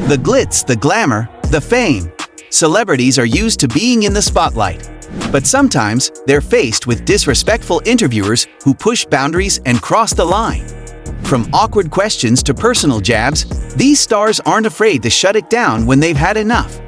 The glitz, the glamour, the fame. Celebrities are used to being in the spotlight. But sometimes, they're faced with disrespectful interviewers who push boundaries and cross the line. From awkward questions to personal jabs, these stars aren't afraid to shut it down when they've had enough.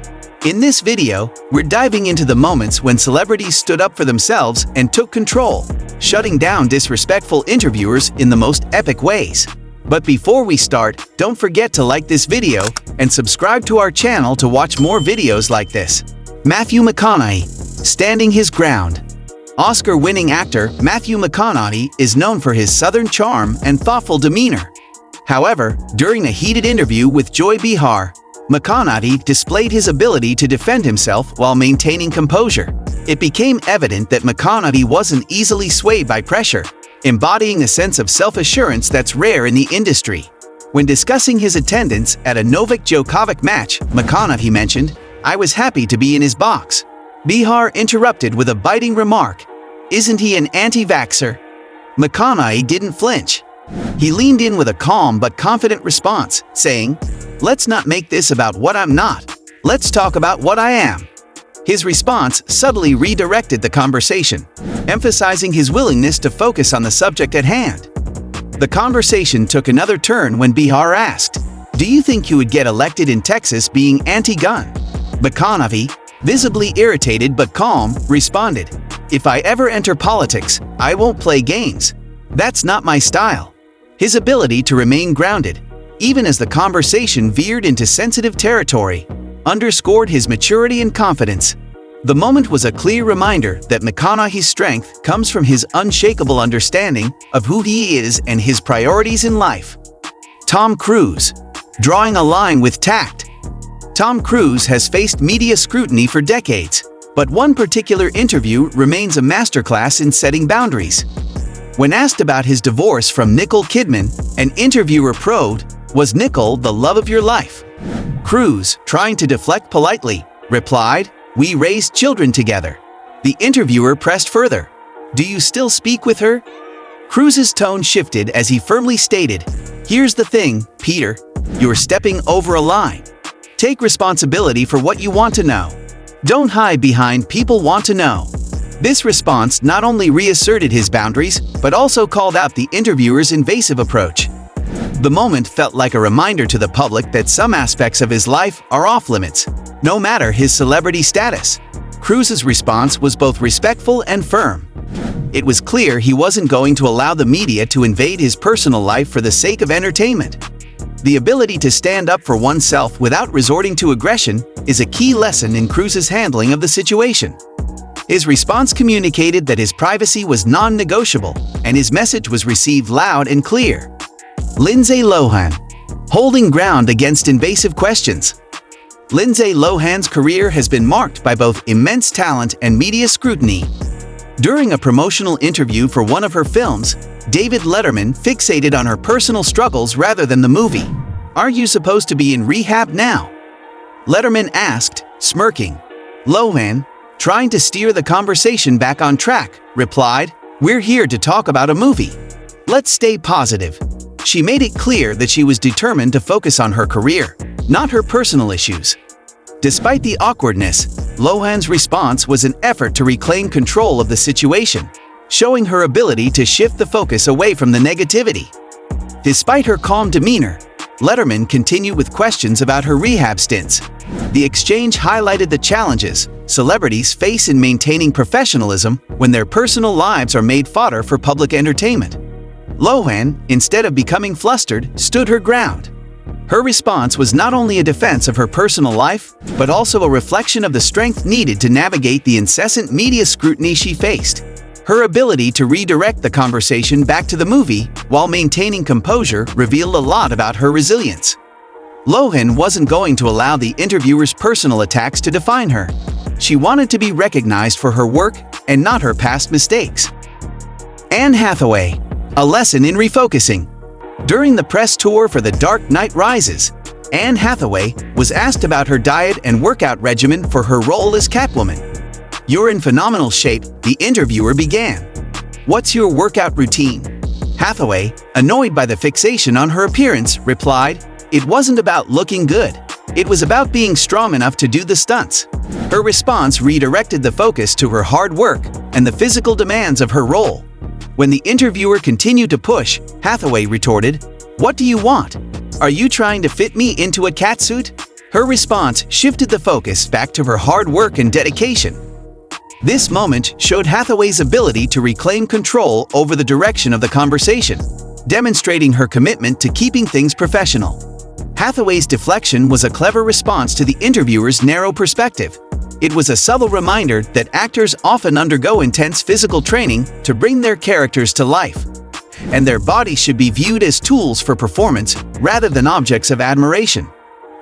In this video, we're diving into the moments when celebrities stood up for themselves and took control, shutting down disrespectful interviewers in the most epic ways. But before we start, don't forget to like this video and subscribe to our channel to watch more videos like this. Matthew McConaughey, standing his ground. Oscar-winning actor Matthew McConaughey is known for his southern charm and thoughtful demeanor. However, during a heated interview with Joy Behar, McConaughey displayed his ability to defend himself while maintaining composure. It became evident that McConaughey wasn't easily swayed by pressure, embodying a sense of self-assurance that's rare in the industry. When discussing his attendance at a Novak Djokovic match, McConaughey mentioned, "I was happy to be in his box." Behar interrupted with a biting remark, "Isn't he an anti-vaxxer?" McConaughey didn't flinch. He leaned in with a calm but confident response, saying, "Let's not make this about what I'm not. Let's talk about what I am." His response subtly redirected the conversation, emphasizing his willingness to focus on the subject at hand. The conversation took another turn when Behar asked, "Do you think you would get elected in Texas being anti-gun?" McConaughey, visibly irritated but calm, responded, "If I ever enter politics, I won't play games. That's not my style." His ability to remain grounded, even as the conversation veered into sensitive territory, underscored his maturity and confidence. The moment was a clear reminder that McConaughey's strength comes from his unshakable understanding of who he is and his priorities in life. Tom Cruise, drawing a line with tact. Tom Cruise has faced media scrutiny for decades, but one particular interview remains a masterclass in setting boundaries. When asked about his divorce from Nicole Kidman, an interviewer probed, "Was Nicole the love of your life?" Cruise, trying to deflect politely, replied, "We raised children together." The interviewer pressed further, "Do you still speak with her?" Cruise's tone shifted as he firmly stated, "Here's the thing, Peter, you're stepping over a line. Take responsibility for what you want to know. Don't hide behind 'people want to know.'" This response not only reasserted his boundaries, but also called out the interviewer's invasive approach. The moment felt like a reminder to the public that some aspects of his life are off-limits, no matter his celebrity status. Cruise's response was both respectful and firm. It was clear he wasn't going to allow the media to invade his personal life for the sake of entertainment. The ability to stand up for oneself without resorting to aggression is a key lesson in Cruise's handling of the situation. His response communicated that his privacy was non-negotiable, and his message was received loud and clear. Lindsay Lohan, holding ground against invasive questions. Lindsay Lohan's career has been marked by both immense talent and media scrutiny. During a promotional interview for one of her films, David Letterman fixated on her personal struggles rather than the movie. "Are you supposed to be in rehab now?" Letterman asked, smirking. Lohan, trying to steer the conversation back on track, replied, "We're here to talk about a movie. Let's stay positive." She made it clear that she was determined to focus on her career, not her personal issues. Despite the awkwardness, Lohan's response was an effort to reclaim control of the situation, showing her ability to shift the focus away from the negativity. Despite her calm demeanor, Letterman continued with questions about her rehab stints. The exchange highlighted the challenges celebrities face in maintaining professionalism when their personal lives are made fodder for public entertainment. Lohan, instead of becoming flustered, stood her ground. Her response was not only a defense of her personal life, but also a reflection of the strength needed to navigate the incessant media scrutiny she faced. Her ability to redirect the conversation back to the movie while maintaining composure revealed a lot about her resilience. Lohan wasn't going to allow the interviewer's personal attacks to define her. She wanted to be recognized for her work and not her past mistakes. Anne Hathaway, a lesson in refocusing. During the press tour for The Dark Knight Rises, Anne Hathaway was asked about her diet and workout regimen for her role as Catwoman. "You're in phenomenal shape," the interviewer began. "What's your workout routine?" Hathaway, annoyed by the fixation on her appearance, replied, "It wasn't about looking good. It was about being strong enough to do the stunts. Her response redirected the focus to her hard work and the physical demands of her role. When the interviewer continued to push, Hathaway retorted, "What do you want? Are you trying to fit me into a catsuit?" Her response shifted the focus back to her hard work and dedication. This moment showed Hathaway's ability to reclaim control over the direction of the conversation, demonstrating her commitment to keeping things professional. Hathaway's deflection was a clever response to the interviewer's narrow perspective. It was a subtle reminder that actors often undergo intense physical training to bring their characters to life, and their bodies should be viewed as tools for performance rather than objects of admiration.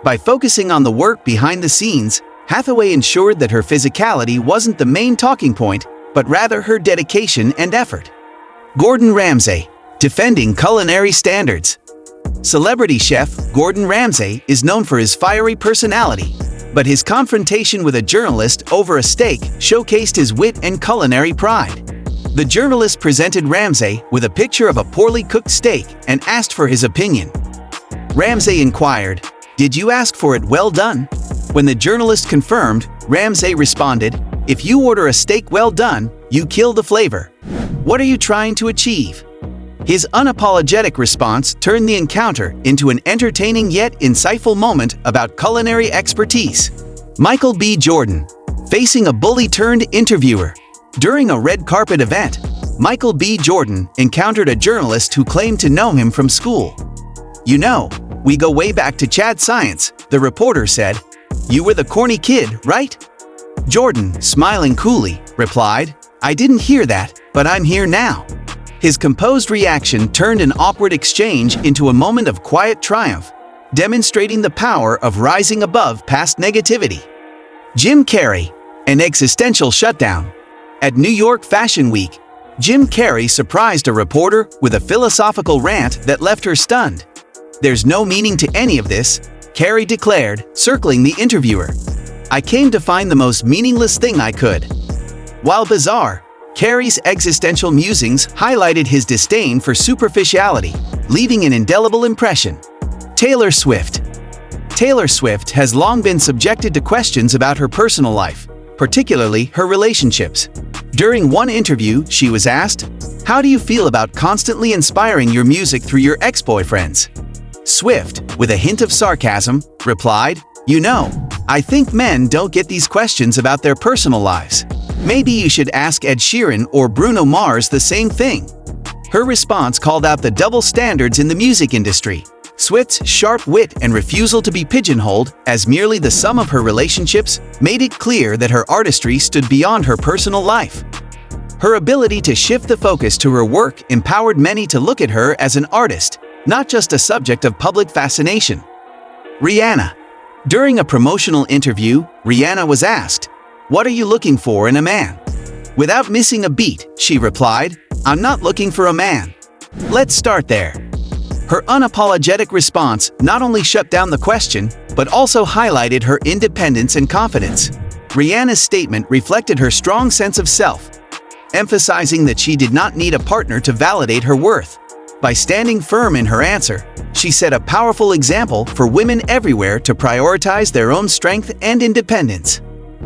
By focusing on the work behind the scenes, Hathaway ensured that her physicality wasn't the main talking point, but rather her dedication and effort. Gordon Ramsay, defending culinary standards. Celebrity chef Gordon Ramsay is known for his fiery personality, but his confrontation with a journalist over a steak showcased his wit and culinary pride. The journalist presented Ramsay with a picture of a poorly cooked steak and asked for his opinion. Ramsay inquired, "Did you ask for it well done?" When the journalist confirmed, Ramsay responded, "If you order a steak well done, you kill the flavor. What are you trying to achieve?" His unapologetic response turned the encounter into an entertaining yet insightful moment about culinary expertise. Michael B. Jordan, facing a bully-turned-interviewer. During a red carpet event, Michael B. Jordan encountered a journalist who claimed to know him from school. "You know, we go way back to Chad Science," the reporter said. "You were the corny kid, right?" Jordan, smiling coolly, replied, "I didn't hear that, but I'm here now." His composed reaction turned an awkward exchange into a moment of quiet triumph, demonstrating the power of rising above past negativity. Jim Carrey, an existential shutdown. At New York Fashion Week, Jim Carrey surprised a reporter with a philosophical rant that left her stunned. "There's no meaning to any of this," Carrey declared, circling the interviewer. "I came to find the most meaningless thing I could." While bizarre, Carrey's existential musings highlighted his disdain for superficiality, leaving an indelible impression. Taylor Swift. Taylor Swift has long been subjected to questions about her personal life, particularly her relationships. During one interview, she was asked, "How do you feel about constantly inspiring your music through your ex-boyfriends?" Swift, with a hint of sarcasm, replied, "You know, I think men don't get these questions about their personal lives. Maybe you should ask Ed Sheeran or Bruno Mars the same thing." Her response called out the double standards in the music industry. Swift's sharp wit and refusal to be pigeonholed as merely the sum of her relationships made it clear that her artistry stood beyond her personal life. Her ability to shift the focus to her work empowered many to look at her as an artist, not just a subject of public fascination. Rihanna. During a promotional interview, Rihanna was asked, "What are you looking for in a man?" Without missing a beat, she replied, "I'm not looking for a man." Let's start there. Her unapologetic response not only shut down the question, but also highlighted her independence and confidence. Rihanna's statement reflected her strong sense of self, emphasizing that she did not need a partner to validate her worth. By standing firm in her answer, she set a powerful example for women everywhere to prioritize their own strength and independence.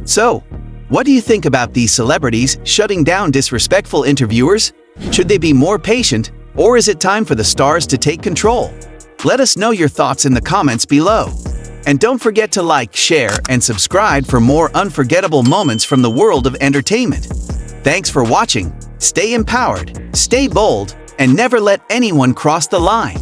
So, what do you think about these celebrities shutting down disrespectful interviewers? Should they be more patient, or is it time for the stars to take control? Let us know your thoughts in the comments below. And don't forget to like, share, and subscribe for more unforgettable moments from the world of entertainment. Thanks for watching. Stay empowered, stay bold, and never let anyone cross the line.